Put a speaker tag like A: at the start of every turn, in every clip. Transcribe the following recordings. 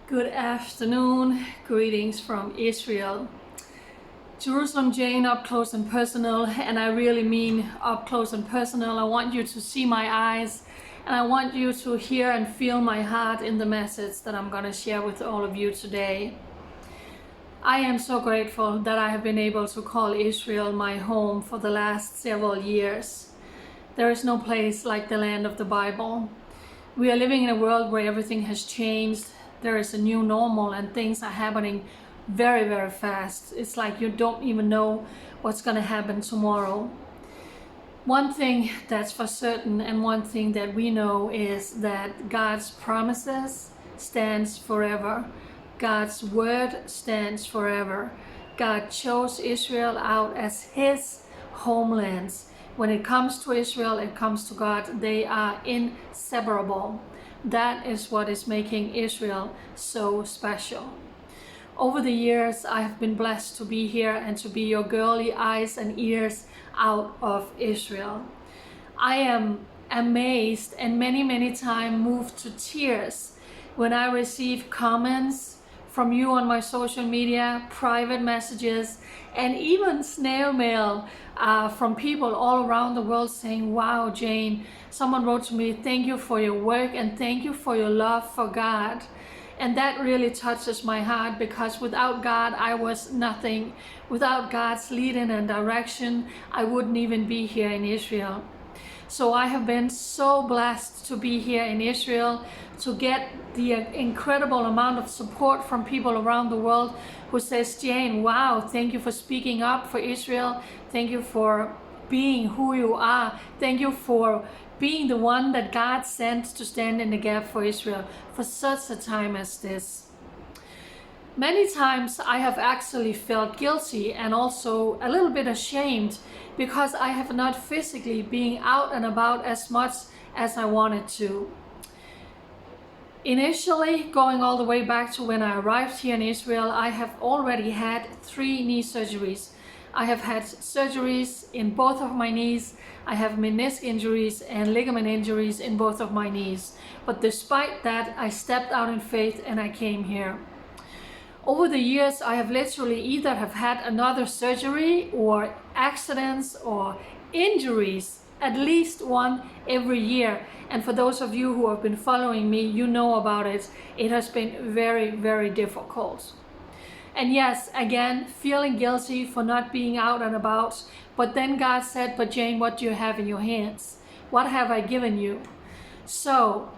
A: Good afternoon, greetings from Israel. Jerusalem Jane, up close and personal, and I really mean up close and personal. I want you to see my eyes, and I want you to hear and feel my heart in the message that I'm going to share with all of you today. I am so grateful that I have been able to call Israel my home for the last several years. There is no place like the land of the Bible. We are living in a world where everything has changed. There is a new normal and things are happening very, very fast. It's like you don't even know what's going to happen tomorrow. One thing that's for certain and one thing that we know is that God's promises stands forever. God's word stands forever. God chose Israel out as his homelands. When it comes to Israel, it comes to God. They are inseparable. That is what is making Israel so special. Over the years, I have been blessed to be here and to be your girly eyes and ears out of Israel. I am amazed and many times moved to tears when I receive comments from you on my social media, private messages, and even snail mail from people all around the world saying, wow, Jane, someone wrote to me, thank you for your work and thank you for your love for God. And that really touches my heart, because without God, I was nothing. Without God's leading and direction, I wouldn't even be here in Israel. So I have been so blessed to be here in Israel, to get the incredible amount of support from people around the world who says, Jane, wow, thank you for speaking up for Israel. Thank you for being who you are. Thank you for being the one that God sent to stand in the gap for Israel for such a time as this. Many times I have actually felt guilty and also a little bit ashamed because I have not physically been out and about as much as I wanted to. Initially, going all the way back to when I arrived here in Israel, I have already had 3 knee surgeries. I have had surgeries in both of my knees. I have meniscus injuries and ligament injuries in both of my knees. But despite that, I stepped out in faith and I came here. Over the years, I have literally either have had another surgery or accidents or injuries, at least one every year. And for those of you who have been following me, you know about it. It has been very difficult. And yes, again, feeling guilty for not being out and about. But then God said, but Jane, what do you have in your hands? What have I given you? So,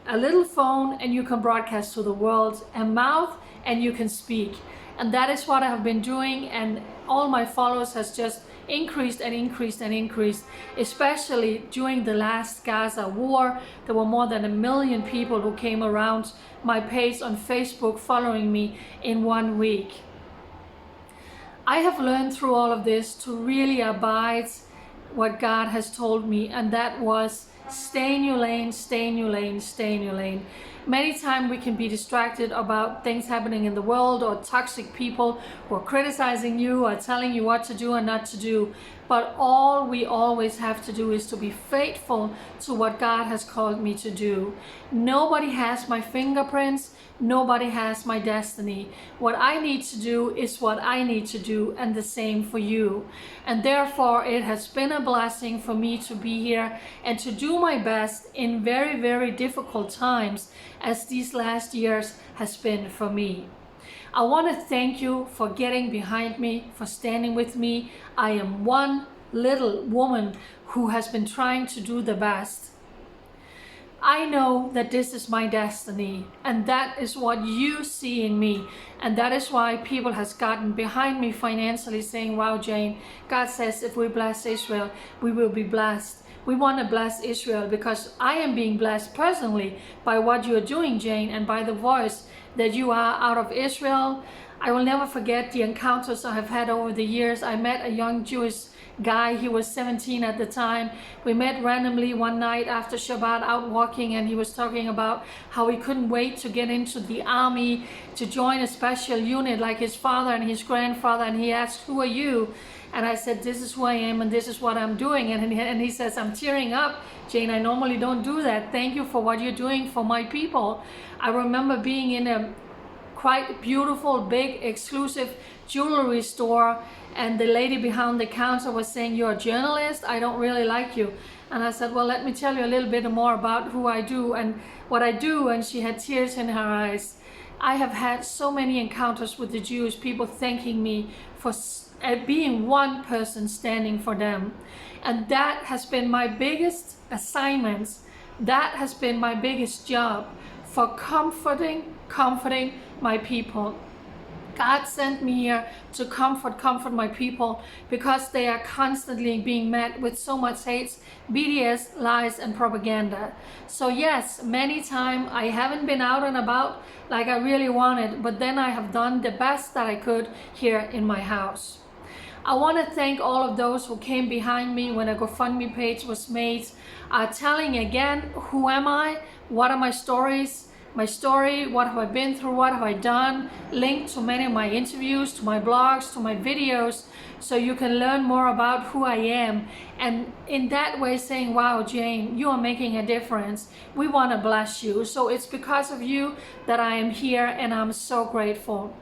A: a little phone and you can broadcast to the world, a mouth and you can speak. And that is what I have been doing, and all my followers has just increased and increased, especially during the last Gaza war. There were more than 1 million people who came around my page on Facebook following me in 1 week. I have learned through all of this to really abide what God has told me, and that was stay in your lane, stay in your lane, stay in your lane. Many times we can be distracted about things happening in the world, or toxic people who are criticizing you or telling you what to do and not to do. But all we always have to do is to be faithful to what God has called me to do. Nobody has my fingerprints. Nobody has my destiny. What I need to do is what I need to do, and the same for you. And therefore, it has been a blessing for me to be here and to do my best in very difficult times, as these last years has been for me. I want to thank you for getting behind me, for standing with me. I am one little woman who has been trying to do the best. I know that this is my destiny, and that is what you see in me, and that is why people has gotten behind me financially, saying, wow, Jane, God says if we bless Israel, we will be blessed. We want to bless Israel because I am being blessed personally by what you are doing, Jane, and by the voice that you are out of Israel. I will never forget the encounters I have had over the years. I met a young Jewish guy. He was 17 at the time. We met randomly one night after Shabbat out walking, and he was talking about how he couldn't wait to get into the army, to join a special unit like his father and his grandfather. And he asked, who are you? And I said, this is who I am and this is what I'm doing. And he says, I'm tearing up, Jane, I normally don't do that. Thank you for what you're doing for my people. I remember being in a quite beautiful, big, exclusive jewelry store, and the lady behind the counter was saying, "You're a journalist? I don't really like you." And I said, "Well, let me tell you a little bit more about who I do and what I do." And she had tears in her eyes. I have had so many encounters with the Jewish people thanking me for being one person standing for them. And that has been my biggest assignment. That has been my biggest job, for comforting my people. God sent me here to comfort my people, because they are constantly being met with so much hate, BDS, lies, and propaganda. So yes, many times I haven't been out and about like I really wanted, but then I have done the best that I could here in my house. I want to thank all of those who came behind me when a GoFundMe page was made, telling again, who am I, what are my stories, what have I been through, what have I done, linked to many of my interviews, to my blogs, to my videos, so you can learn more about who I am. And in that way saying, wow, Jane, you are making a difference. We want to bless you. So it's because of you that I am here, and I'm so grateful.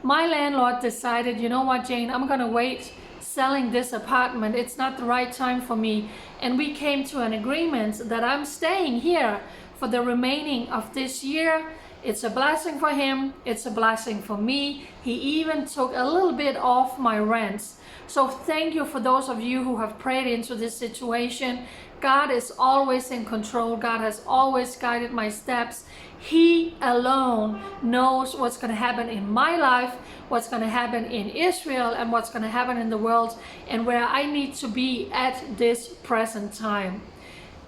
A: My landlord decided, you know what, Jane, I'm gonna wait selling this apartment. It's not the right time for me. And we came to an agreement that I'm staying here for the remaining of this year. It's a blessing for him. It's a blessing for me. He even took a little bit off my rents. So thank you for those of you who have prayed into this situation. God is always in control. God has always guided my steps. He alone knows what's going to happen in my life, what's going to happen in Israel, and what's going to happen in the world, and where I need to be at this present time.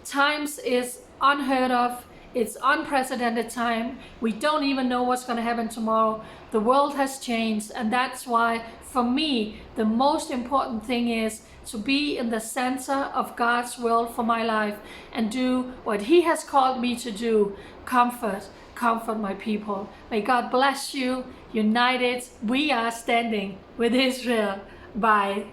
A: Times is unheard of. It's unprecedented time. We don't even know what's going to happen tomorrow. The world has changed, and that's why, for me, the most important thing is to be in the center of God's will for my life and do what He has called me to do. Comfort my people. May God bless you. United, we are standing with Israel. Bye.